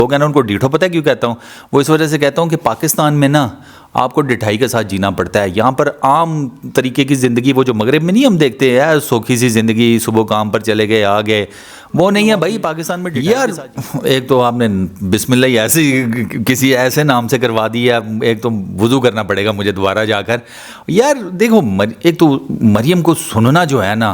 वो कहना उनको डीठो, पता है क्यों कहता हूँ? वो इस वजह से कहता हूँ कि पाकिस्तान में ना आपको डिठाई के साथ जीना पड़ता है। यहाँ पर आम तरीके की ज़िंदगी, वो जो मगरिब में नहीं हम देखते हैं यार, सौखी सी ज़िंदगी, सुबह काम पर चले गए आ गए, वो नहीं है भाई पाकिस्तान में। यार एक तो आपने बिस्मिल्लाह ही ऐसे किसी ऐसे नाम से करवा दी है, एक तो वुज़ू करना पड़ेगा मुझे दोबारा जाकर। यार देखो, एक तो मरियम को सुनना जो है ना,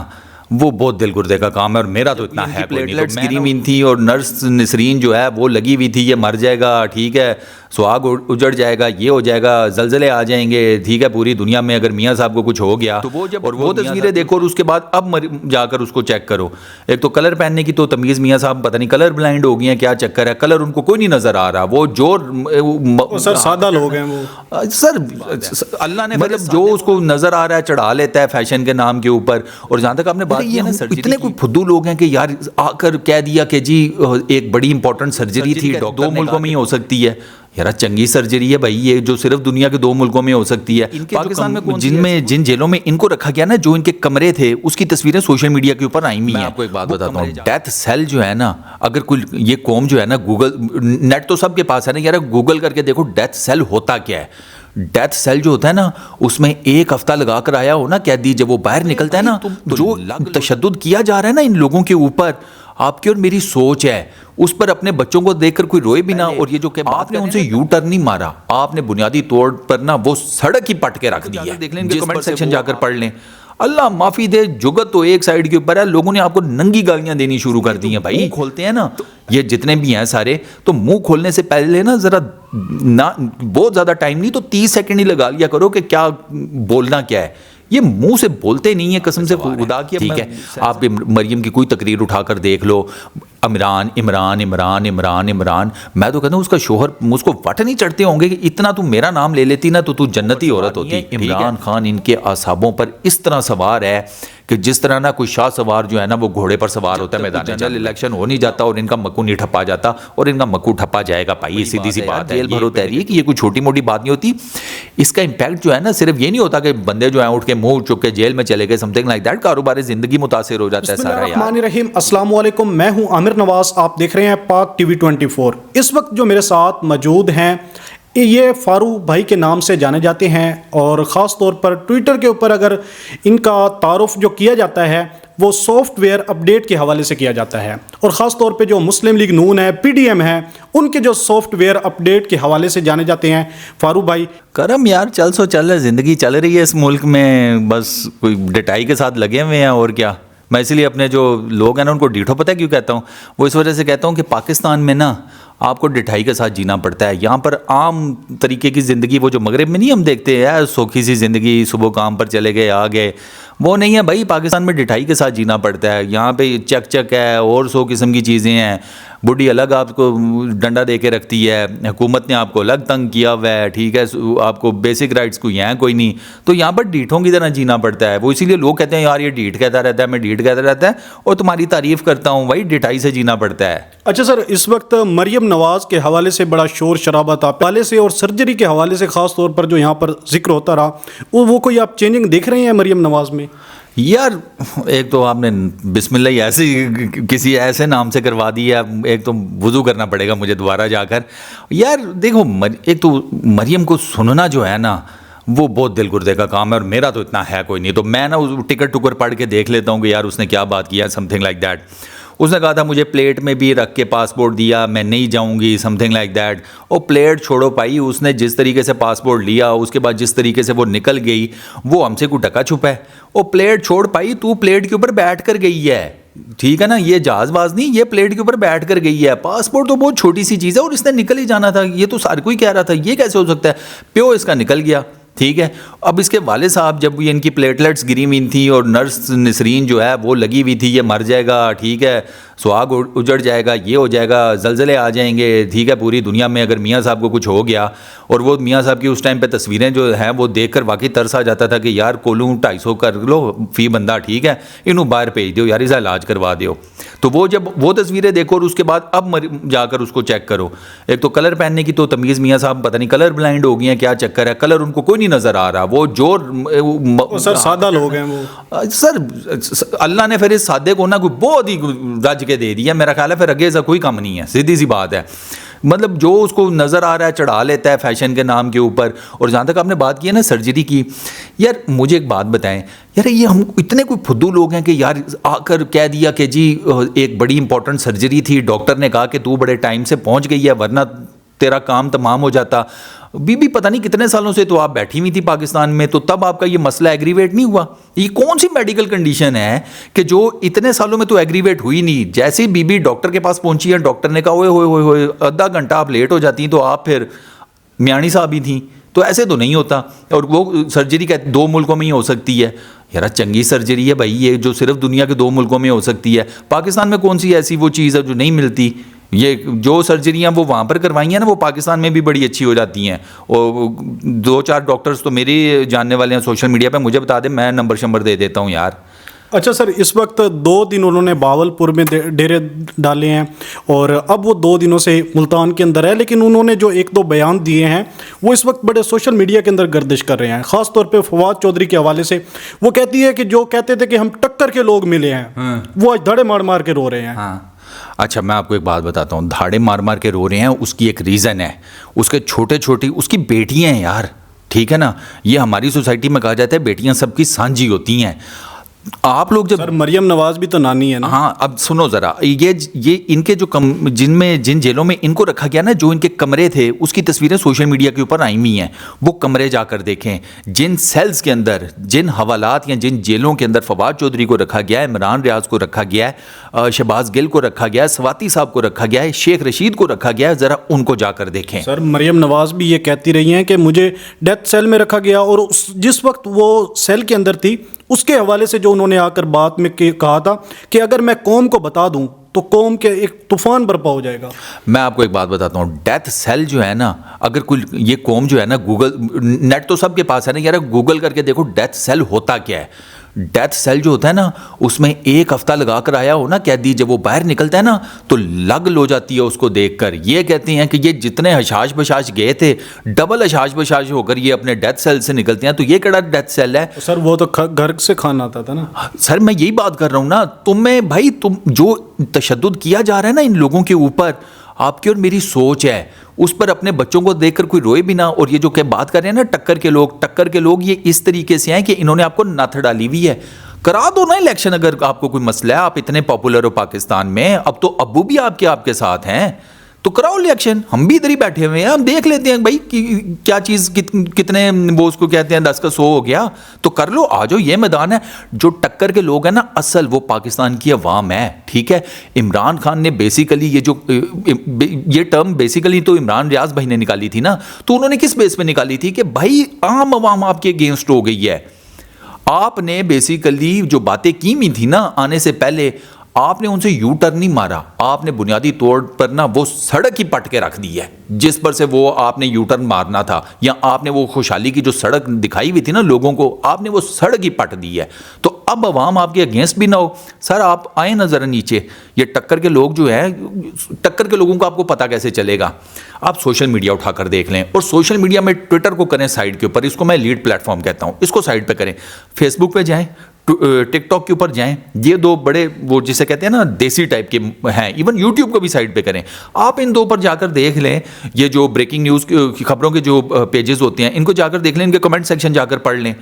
वो बहुत दिल गुर्दे का काम है। और मेरा तो इतना है, प्लेटलेट्स गिरी हुई थी और नर्स नसरीन जो है वो लगी हुई थी, ये मर जाएगा, ठीक है, सुहाग उजड़ जाएगा, ये हो जाएगा, जलजले आ जाएंगे, ठीक है, पूरी दुनिया में अगर मियाँ साहब को कुछ हो गया तो वो जब और वो तस्वीरें देखो और उसके बाद अब जाकर उसको चेक करो। एक तो कलर पहनने की तो तमीज़, मियाँ साहब पता नहीं कलर ब्लाइंड हो गई हैं, क्या चक्कर है, कलर उनको कोई नहीं नज़र आ रहा। वो जो सर सादा लोग हैं वो, सर अल्लाह ने मतलब जो उसको नज़र आ रहा है चढ़ा लेता है फैशन के नाम के ऊपर। और जहाँ तक आपने बात की ना, इतने कोई फुद्दू लोग हैं कि यार आकर कह दिया कि जी एक बड़ी इंपॉर्टेंट सर्जरी थी, 2 मुल्कों में ही हो सकती है। यार चंगी सर्जरी है भाई ये, जो सिर्फ दुनिया के 2 मुल्कों में हो सकती है। पाकिस्तान में जिन जेलों में इनको रखा गया ना, जो इनके कमरे थे, उसकी तस्वीरें सोशल मीडिया के ऊपर आई हुई हैं। आपको एक बात बताता हूँ, डेथ सेल जो है ना, अगर कोई ये कौम जो है ना, गूगल नेट तो सबके पास है ना यार, गूगल करके देखो डेथ सेल होता क्या है। डेथ सेल जो होता है ना, उसमें 1 हफ्ता लगा कर आया हो ना कैदी, जब वो बाहर निकलता है ना, तो जो तशद्दुद किया जा रहा है ना इन लोगों के ऊपर, आपकी और मेरी सोच है उस पर अपने बच्चों को देखकर कोई रोए भी ना। और ये जो आपने उनसे यू टर्न नहीं मारा, आपने बुनियादी तौर पर ना वो सड़क ही पट के रख दी है। देख लें, कमेंट सेक्शन जाकर पढ़ लें, अल्लाह माफी दे, जुगत तो एक साइड के ऊपर है, लोगों ने आपको नंगी गालियां देनी शुरू कर दी हैं भाई। खोलते हैं ना ये जितने भी हैं सारे, तो मुंह खोलने से पहले ना जरा ना बहुत ज्यादा टाइम नहीं तो 30 सेकंड ही लगा लिया करो कि क्या बोलना क्या है। ये मुंह से बोलते नहीं है कसम से खुदा की। ठीक है, आप मरियम की कोई तकरीर उठाकर देख लो, इमरान इमरान इमरान इमरान इमरान, मैं तो कहता हूँ उसका शोहर उसको वट नहीं चढ़ते होंगे कि इतना तू मेरा नाम ले लेती ना तो तू जन्नती औरत होती। इमरान खान इनके आसाबों पर इस तरह सवार है कि जिस तरह ना कोई शाह सवार जो है ना वो घोड़े पर सवार होता है मैदान में। जनरल इलेक्शन हो नहीं जाता और इनका मक्कू नहीं ठप्पा जाता, और इनका मक्कू ठप्पा जाएगा भाई, सीधी सी बात है। जेल भरो तहरीक, ये कोई छोटी मोटी बात नहीं होती। इसका इम्पैक्ट जो है ना, सिर्फ ये नहीं होता कि बंदे जो है उठ के मुंह चुक के जेल में चले गए, समथिंग लाइक दैट, कारोबारी जिंदगी मुतासिर हो जाता है सारा। बिस्मिल्लाहिर्रहमानिर्रहीम, अस्सलाम वालेकुम, मैं हूं आमिर नवाज, आप देख रहे हैं पाक टीवी 24। इस वक्त जो मेरे साथ मौजूद हैं ये फारूक भाई के नाम से जाने जाते हैं, और ख़ास तौर पर ट्विटर के ऊपर अगर इनका तारुफ जो किया जाता है वो सॉफ्टवेयर अपडेट के हवाले से किया जाता है, और ख़ास तौर पे जो मुस्लिम लीग नून है, PDM है, उनके जो सॉफ्टवेयर अपडेट के हवाले से जाने जाते हैं। फारूक भाई करम यार, चल सो चल है, ज़िंदगी चल रही है इस मुल्क में, बस कोई डिटाई के साथ लगे हुए हैं और क्या। मैं इसलिए अपने जो लोग हैं ना उनको डीठो, पता है क्यों कहता हूँ? वो इस वजह से कहता हूँ कि पाकिस्तान में ना आपको डिठाई के साथ जीना पड़ता है। यहाँ पर आम तरीके की ज़िंदगी, वो जो मगरिब में नहीं हम देखते हैं यार, सौखी सी ज़िंदगी, सुबह काम पर चले गए आ गए, वो नहीं है भाई। पाकिस्तान में डिठाई के साथ जीना पड़ता है। यहाँ पे चक चक है और 100 किस्म की चीज़ें हैं। बुढ़ी अलग आपको डंडा दे के रखती है, हुकूमत ने आपको अलग तंग किया हुआ है, ठीक है, आपको बेसिक राइट्स कोई हैं कोई नहीं, तो यहाँ पर डीठों की तरह जीना पड़ता है। वो इसीलिए लोग कहते हैं यार ये डीठ कहता रहता है, मैं डीठ कहता रहता है, और तुम्हारी तारीफ़ करता हूँ भाई, डिठाई से जीना पड़ता है। अच्छा सर, इस वक्त मरियम नवाज के हवाले से बड़ा शोर शराबा था पहले से, और सर्जरी के हवाले से ख़ास तौर पर जो यहाँ पर जिक्र होता रहा, वो कोई आप चेंजिंग देख रहे हैं मरियम नवाज में? यार एक तो आपने बिस्मिल्लाह ही ऐसे किसी ऐसे नाम से करवा दी है, एक तो वुज़ू करना पड़ेगा मुझे दोबारा जाकर। यार देखो, एक तो मरियम को सुनना जो है ना, वो बहुत दिल गुर्दे का काम है। और मेरा तो इतना है कोई नहीं, तो मैं ना उस टिकट टुकर पढ़ के देख लेता हूँ कि यार उसने क्या बात किया, समथिंग लाइक दैट। उसने कहा था मुझे प्लेट में भी रख के पासपोर्ट दिया, मैं नहीं जाऊंगी, समथिंग लाइक दैट। और प्लेट छोड़ो भाई, उसने जिस तरीके से पासपोर्ट लिया, उसके बाद जिस तरीके से वो निकल गई, वो हमसे कोई ढका छुपा है। और प्लेट छोड़ पाई, तू प्लेट के ऊपर बैठ कर गई है, ठीक है ना, ये जहाजबाज नहीं, ये प्लेट के ऊपर बैठ कर गई है। पासपोर्ट तो बहुत छोटी सी चीज़ है और इसने निकल ही जाना था, ये तो सारे कोई कह रहा था, ये कैसे हो सकता है? प्यो इसका निकल गया, ठीक है। अब इसके वाले साहब जब ये इनकी प्लेटलेट्स गिरी हुई थी और नर्स नसरीन जो है वो लगी हुई थी, ये मर जाएगा, ठीक है, सुहाग उजड़ जाएगा, ये हो जाएगा, जलजले आ जाएंगे, ठीक है, पूरी दुनिया में अगर मियाँ साहब को कुछ हो गया। और वो मियाँ साहब की उस टाइम पे तस्वीरें जो हैं वो देखकर वाकई तरस आ जाता था कि यार कोलू 250 कर लो फी बंदा, ठीक है, इन्हों बाहर भेज दो यार, इसका इलाज करवा दो। तो वो जब वो तस्वीरें देखो और उसके बाद अब जाकर उसको चेक करो, एक तो कलर पहनने की तो तमीज़, मियाँ साहब पता नहीं कलर ब्लाइंड हो गई हैं, क्या चक्कर है, कलर उनको कोई नहीं नज़र आ रहा। वो जो सर सादा लोग हैं वो, सर अल्लाह ने फिर इस सादे को ना कोई बहुत ही रज के दे दिया, मेरा ख्याल है फिर आगे ऐसा कोई काम नहीं है, सीधी सी बात है। मतलब जो उसको नज़र आ रहा है चढ़ा लेता है फैशन के नाम के ऊपर। और जहाँ तक आपने बात की है ना सर्जरी की, यार मुझे एक बात बताएं, यार ये हम इतने कोई फुद्दू लोग हैं कि यार आकर कह दिया कि जी एक बड़ी इंपॉर्टेंट सर्जरी थी, डॉक्टर ने कहा कि तू बड़े टाइम से पहुंच गई है वरना तेरा काम तमाम हो जाता। बीबी पता नहीं कितने सालों से तो आप बैठी हुई थी पाकिस्तान में, तो तब आपका ये मसला एग्रीवेट नहीं हुआ? ये कौन सी मेडिकल कंडीशन है कि जो इतने सालों में तो एग्रीवेट हुई नहीं? जैसे ही बीबी डॉक्टर के पास पहुंची है, डॉक्टर ने कहा ओए होए होए होए आधा घंटा आप लेट हो जाती तो आप फिर म्याणी साहब ही थी। तो ऐसे तो नहीं होता। और वो सर्जरी कहते 2 मुल्कों में ही हो सकती है। यार चंगी सर्जरी है भाई ये, जो सिर्फ दुनिया के 2 मुल्कों में हो सकती है। पाकिस्तान में कौन सी ऐसी वो चीज़ है जो नहीं मिलती? ये जो सर्जरियां वो वहाँ पर करवाई हैं ना, वो पाकिस्तान में भी बड़ी अच्छी हो जाती हैं। और 2-4 डॉक्टर्स तो मेरे जानने वाले हैं सोशल मीडिया पे, मुझे बता दें, मैं नंबर दे देता हूँ यार। अच्छा सर, इस वक्त 2 दिन उन्होंने बावलपुर में डेरे डाले हैं और अब वो 2 दिनों से मुल्तान के अंदर है, लेकिन उन्होंने जो 1-2 बयान दिए हैं वो इस वक्त बड़े सोशल मीडिया के अंदर गर्दिश कर रहे हैं। ख़ास तौर पे फवाद चौधरी के हवाले से वो कहती है कि जो कहते थे कि हम टक्कर के लोग मिले हैं, वो आज धड़े मार मार के रो रहे हैं। हाँ। अच्छा मैं आपको एक बात बताता हूँ, धाड़े मार मार के रो रहे हैं, उसकी एक रीज़न है। उसके छोटे छोटी उसकी बेटियाँ हैं यार, ठीक है ना। ये हमारी सोसाइटी में कहा जाता है बेटियाँ सबकी सांझी होती हैं। आप लोग जब सर मरियम नवाज भी तो नानी है ना। हाँ अब सुनो ज़रा, ये इनके जो जिन जेलों में इनको रखा गया ना, जो इनके कमरे थे उसकी तस्वीरें सोशल मीडिया के ऊपर आई हुई हैं। वो कमरे जाकर देखें, जिन सेल्स के अंदर, जिन हवालात या जिन जेलों के अंदर फवाद चौधरी को रखा गया है, इमरान रियाज को रखा गया है, शहबाज गिल को रखा गया है, स्वाति साहब को रखा गया है, शेख रशीद को रखा गया है, ज़रा उनको जाकर देखें। सर मरियम नवाज भी ये कहती रही हैं कि मुझे डेथ सेल में रखा गया, और जिस वक्त वो सेल के अंदर थी उसके हवाले से जो उन्होंने आकर बात में कहा था कि अगर मैं कौम को बता दूं तो कौम के एक तूफान बर्पा हो जाएगा। मैं आपको एक बात बताता हूँ, डेथ सेल जो है ना, अगर कोई ये कौम जो है ना, गूगल नेट तो सबके पास है ना यार, गूगल करके देखो डेथ सेल होता क्या है। डेथ सेल जो होता है ना, उसमें 1 हफ्ता लगा कर आया हो ना कैदी, जब वो बाहर निकलता है ना तो लग लो जाती है उसको देखकर। ये कहते हैं कि ये जितने हशाश बशाश गए थे, डबल हशाश बशाश होकर ये अपने डेथ सेल से निकलते हैं। तो ये केड़ा डेथ सेल है? सर वो तो घर से खाना आता था ना। सर मैं यही बात कर रहा हूँ ना, तुम्हें भाई, तुम जो तशद्दुद किया जा रहा है ना इन लोगों के ऊपर, आपकी और मेरी सोच है उस पर अपने बच्चों को देखकर कोई रोए भी ना। और ये जो क्या बात कर रहे हैं ना टक्कर के लोग ये इस तरीके से हैं कि इन्होंने आपको नथ डाली हुई है। करा दो ना इलेक्शन, अगर आपको कोई मसला है, आप इतने पॉपुलर हो पाकिस्तान में, अब तो अब्बू भी आपके साथ हैं, तो कराओ इलेक्शन। हम भी इधर ही बैठे हुए हैं, हम देख लेते हैं भाई कि क्या चीज़ कितने वो उसको कहते हैं 10 का 100 हो गया, तो कर लो, आ जाओ, ये मैदान है। जो टक्कर के लोग हैं ना, असल वो पाकिस्तान की अवाम है, ठीक है। इमरान खान ने बेसिकली ये टर्म बेसिकली तो इमरान रियाज भाई ने निकाली थी ना, तो उन्होंने किस बेस पे निकाली थी कि भाई आम अवाम आपके अगेंस्ट हो गई है। आपने बेसिकली जो बातें की हुई थी ना आने से पहले, आपने उनसे यू टर्न नहीं मारा, आपने बुनियादी तौर पर ना वो सड़क ही पट के रख दी है जिस पर से वो आपने यू टर्न मारना था, या आपने वो खुशहाली की जो सड़क दिखाई हुई थी ना लोगों को, आपने वो सड़क ही पट दी है। तो अब अवाम आपके अगेंस्ट भी ना हो। सर आप आए ना ज़रा नीचे, ये टक्कर के लोग जो हैं, टक्कर के लोगों को आपको पता कैसे चलेगा? आप सोशल मीडिया उठाकर देख लें, और सोशल मीडिया में ट्विटर को करें साइड के ऊपर, इसको मैं लीड प्लेटफॉर्म कहता हूँ, इसको साइड पे करें। फेसबुक पे जाएं, टिकटॉक के ऊपर जाएं, ये 2 बड़े वो जिसे कहते हैं ना देसी टाइप के हैं। इवन यूट्यूब को भी साइड पे करें। आप इन 2 पर जाकर देख लें, ये जो ब्रेकिंग न्यूज़ की खबरों के जो पेजेस होते हैं, इनको जाकर देख लें, इनके कमेंट सेक्शन जाकर पढ़ लें।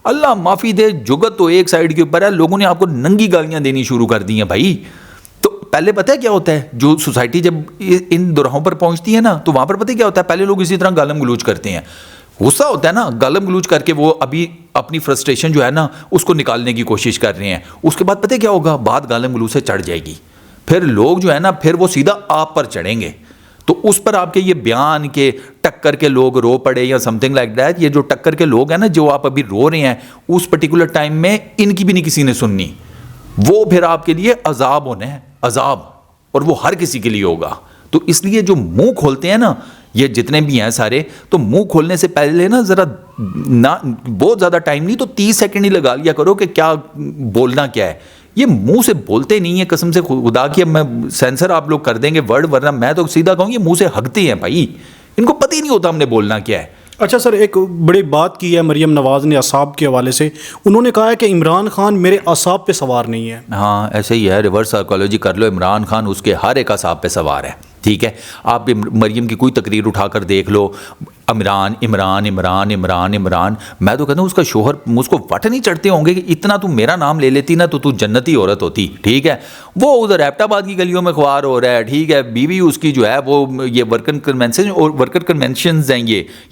अल्लाह माफ़ी दे, जुगत तो एक साइड के ऊपर है, लोगों ने आपको नंगी गालियाँ देनी शुरू कर दी हैं भाई। तो पहले पता है क्या होता है, जो सोसाइटी जब इन दुराहों पर पहुँचती है ना, तो वहाँ पर पता है क्या होता है, पहले लोग इसी तरह गालम गलूज करते हैं, गुस्सा होता है ना, गालम गलूज करके वो अभी अपनी फ्रस्ट्रेशन जो है ना उसको निकालने की कोशिश कर रहे हैं। उसके बाद पता है क्या होगा, बात गालम गलूज से चढ़ जाएगी, फिर लोग जो है ना फिर वो सीधा आप पर चढ़ेंगे। तो उस पर आपके ये बयान के टक्कर के लोग रो पड़े या समथिंग लाइक दैट, ये जो टक्कर के लोग हैं ना जो आप अभी रो रहे हैं, उस पर्टिकुलर टाइम में इनकी भी नहीं किसी ने सुननी। वो फिर आपके लिए अजाब होने हैं, अजाब, और वो हर किसी के लिए होगा। तो इसलिए जो मुंह खोलते हैं ना ये जितने भी हैं सारे, तो मुंह खोलने से पहले ना ज़रा ना बहुत ज़्यादा टाइम नहीं तो 30 सेकंड ही लगा लिया करो कि क्या बोलना क्या है। ये मुंह से बोलते नहीं है, कसम से खुदा की, अब मैं सेंसर आप लोग कर देंगे वर्ड, वरना मैं तो सीधा कहूँ ये मुंह से हकते हैं भाई, इनको पता ही नहीं होता हमने बोलना क्या है। अच्छा सर, एक बड़ी बात की है मरियम नवाज़ ने असाब के हवाले से। उन्होंने कहा है कि इमरान खान मेरे असाब पे सवार नहीं है। हाँ ऐसे ही है, रिवर्स साइकोलॉजी कर लो, इमरान खान उसके हर एक असाब पे सवार है। ठीक है, आप मरियम की कोई तकरीर उठाकर देख लो, इमरान इमरान इमरान इमरान इमरान। मैं तो कहता हूँ उसका शोहर उसको वट नहीं चढ़ते होंगे कि इतना तू मेरा नाम ले लेती ना तो तू जन्नती औरत होती। ठीक है, वो उधर एबटाबाद की गलियों में ख्वार हो रहा है। ठीक है, बीवी उसकी जो है वो ये वर्कर कन्वेंशन और वर्कर कन्वेंशन हैं,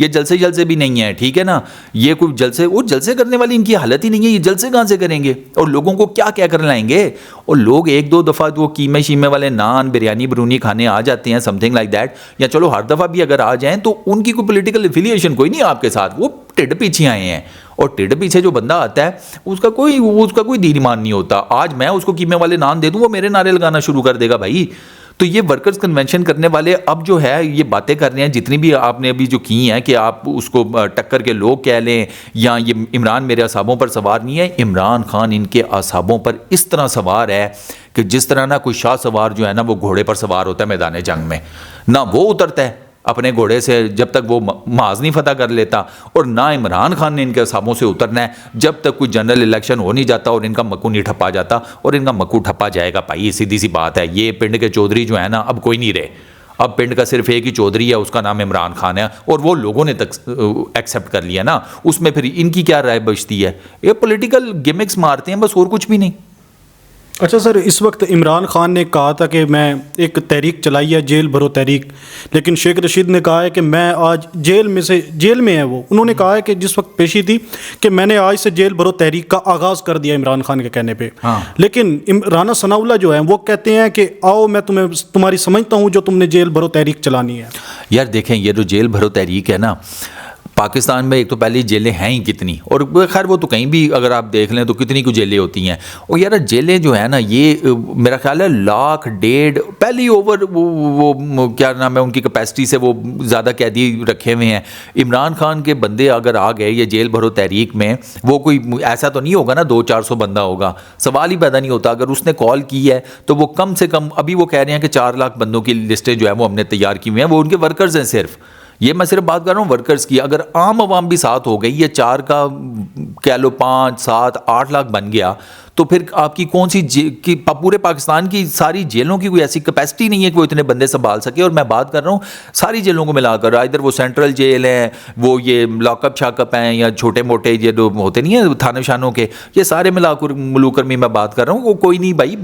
ये जलसे भी नहीं है। ठीक है ना, ये कोई जलसे करने वाली इनकी हालत ही नहीं है। ये जलसे कहाँ से करेंगे और लोगों को क्या क्या कर लाएंगे। और लोग एक दो दफ़ा वो कीमे शीमे वाले नान बिरयानी बरूनी खाने आ जाते हैं, समथिंग लाइक दैट, या चलो हर दफ़ा भी अगर आ जाएं तो उनकी कोई पॉलिटिकल एफिलिएशन कोई नहीं आपके साथ, वो टिड पीछे आए हैं। और टिड पीछे जो बंदा आता है उसका कोई दीन ईमान नहीं होता। आज मैं उसको कीमे वाले नान दे दूं, वो मेरे नारे लगाना शुरू कर देगा भाई। तो ये वर्कर्स कन्वेंशन करने वाले अब जो है ये बातें कर रहे हैं, जितनी भी आपने अभी जो की हैं कि आप उसको टक्कर के लोग कह लें या ये इमरान मेरे असाबों पर सवार नहीं है। इमरान खान इनके असाबों पर इस तरह सवार है कि जिस तरह ना कोई शाह सवार जो है ना वो घोड़े पर सवार होता है मैदान जंग में, ना वो उतरता है अपने घोड़े से जब तक वो माज नहीं फतह कर लेता, और ना इमरान खान ने इनके हिसाबों से उतरना है जब तक कोई जनरल इलेक्शन हो नहीं जाता और इनका मक्कू नहीं ठप्पा जाता। और इनका मक्कू ठप्पा जाएगा भाई, सीधी सी बात है। ये पिंड के चौधरी जो है ना अब कोई नहीं रहे, अब पिंड का सिर्फ एक ही चौधरी है, उसका नाम इमरान खान है, और वो लोगों ने तक एक्सेप्ट कर लिया ना। उसमें फिर इनकी क्या राय बचती है, ये पॉलिटिकल गिमिक्स मारते हैं बस, और कुछ भी नहीं। अच्छा सर, इस वक्त इमरान खान ने कहा था कि मैं एक तहरीक चलाई है, जेल भरो तहरीक, लेकिन शेख रशीद ने कहा है कि मैं आज जेल में है वो। उन्होंने कहा है कि जिस वक्त पेशी थी कि मैंने आज से जेल भरो तहरीक का आगाज़ कर दिया इमरान खान के कहने पे। हाँ। लेकिन राना सनाउल्लाह जो है वो कहते हैं कि आओ मैं तुम्हारी समझता हूँ जो तुमने जेल भरो तहरीक चलानी है। यार देखें, ये जो जेल भरो तहरीक है ना, पाकिस्तान में एक तो पहली जेलें हैं ही कितनी, और खैर वो तो कहीं भी अगर आप देख लें तो कितनी कुछ जेलें होती हैं। और यार जेलें जो है ना ये मेरा ख्याल है 1,00,000-1,500 पहली ओवर वो क्या नाम है उनकी कैपेसिटी से वो ज़्यादा कैदी रखे हुए हैं। इमरान खान के बंदे अगर आ गए ये जेल भरो तहरीक में, वो कोई ऐसा तो नहीं होगा ना 200-400 बंदा होगा, सवाल ही पैदा नहीं होता। अगर उसने कॉल की है तो वो कम से कम, अभी वो कह रहे हैं कि 4 लाख बंदों की लिस्टें जो है वो हमने तैयार की हुई हैं, वो उनके वर्कर्स हैं सिर्फ। ये मैं सिर्फ बात कर रहा हूँ वर्कर्स की। अगर आम आवाम भी साथ हो गई, ये 4 का कह लो 5, 7, 8 लाख बन गया, तो फिर आपकी कौन सी पूरे पाकिस्तान की सारी जेलों की कोई ऐसी कैपेसिटी नहीं है कि वो इतने बंदे संभाल सके। और मैं बात कर रहा हूँ सारी जेलों को मिलाकर, इधर वो सेंट्रल जेल हैं, वो ये लॉकअप शाकअप हैं, या छोटे मोटे ये जो होते नहीं है थाने शानों के, ये सारे मिलाकर मुलूकर में मैं बात कर रहा हूँ। वो कोई नहीं भाई,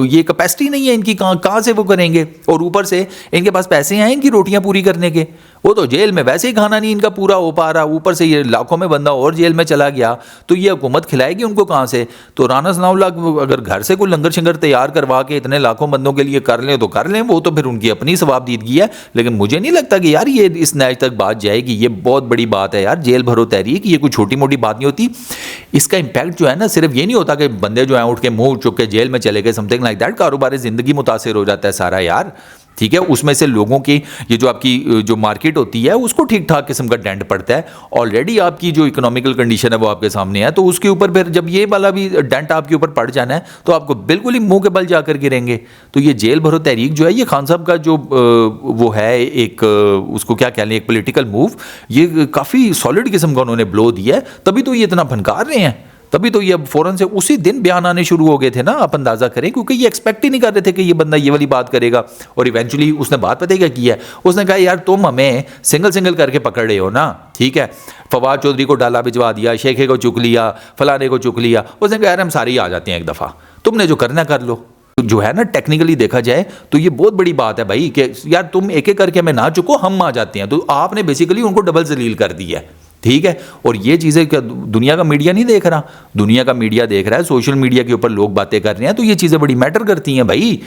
ये कैपेसिटी नहीं है इनकी, कहाँ से वो करेंगे। और ऊपर से इनके पास पैसे हैं इनकी रोटियाँ पूरी करने के, वो तो जेल में वैसे ही खाना नहीं इनका पूरा हो पा रहा, ऊपर से ये लाखों में बंदा और जेल में चला गया, तो ये हुकूमत खिलाएगी उनको कहाँ से। तो राना सनाउल्लाह अगर घर से कोई लंगर शंगर तैयार करवा के इतने लाखों बंदों के लिए कर लें तो कर लें, वो तो फिर उनकी अपनी सवाबदीदगी है। लेकिन मुझे नहीं लगता कि यार ये इस नैज तक बात जाएगी। ये बहुत बड़ी बात है यार, जेल भरो तहरीक, ये कोई छोटी मोटी बात नहीं होती। इसका इंपैक्ट जो है ना सिर्फ ये नहीं होता कि बंदे जो है उठ के मुंह चुक के जेल में चले गए, समथिंग लाइक दैट। कारोबार ज़िंदगी मुतासिर हो जाता है सारा यार, ठीक है। उसमें से लोगों की ये जो आपकी जो मार्केट होती है उसको ठीक ठाक किस्म का डेंट पड़ता है। ऑलरेडी आपकी जो इकोनॉमिकल कंडीशन है वो आपके सामने है, तो उसके ऊपर फिर जब ये वाला भी डेंट आपके ऊपर पड़ जाना है तो आपको बिल्कुल ही मुंह के बल जाकर गिरेंगे। तो ये जेल भरो तहरीक जो है, ये खान साहब का जो वो है एक उसको क्या कह लें, एक पॉलिटिकल मूव, ये काफ़ी सॉलिड किस्म का उन्होंने ब्लो दिया है, तभी तो ये इतना फनकार रहे हैं। तभी तो ये अब फ़ौरन से उसी दिन बयान आने शुरू हो गए थे ना, आप अंदाज़ा करें, क्योंकि ये एक्सपेक्ट ही नहीं कर रहे थे कि ये बंदा ये वाली बात करेगा। और इवेंचुअली उसने बात पता क्या की है, उसने कहा यार तुम हमें सिंगल करके पकड़ रहे हो ना, ठीक है। फवाद चौधरी को डाला भिजवा दिया, शेखे को चुक लिया, फलाने को चुक लिया। उसने कहा यार हम सारे ही आ जाते हैं एक दफ़ा, तुमने जो करना कर लो। जो है ना टेक्निकली देखा जाए तो ये बहुत बड़ी बात है भाई कि यार तुम एक एक करके हमें ना चुको, हम आ जाते हैं। तो आपने बेसिकली उनको डबल जलील कर दी है, ठीक है। और ये चीज़ें क्या दुनिया का मीडिया नहीं देख रहा, दुनिया का मीडिया देख रहा है, सोशल मीडिया के ऊपर लोग बातें कर रहे हैं, तो ये चीज़ें बड़ी मैटर करती हैं भाई।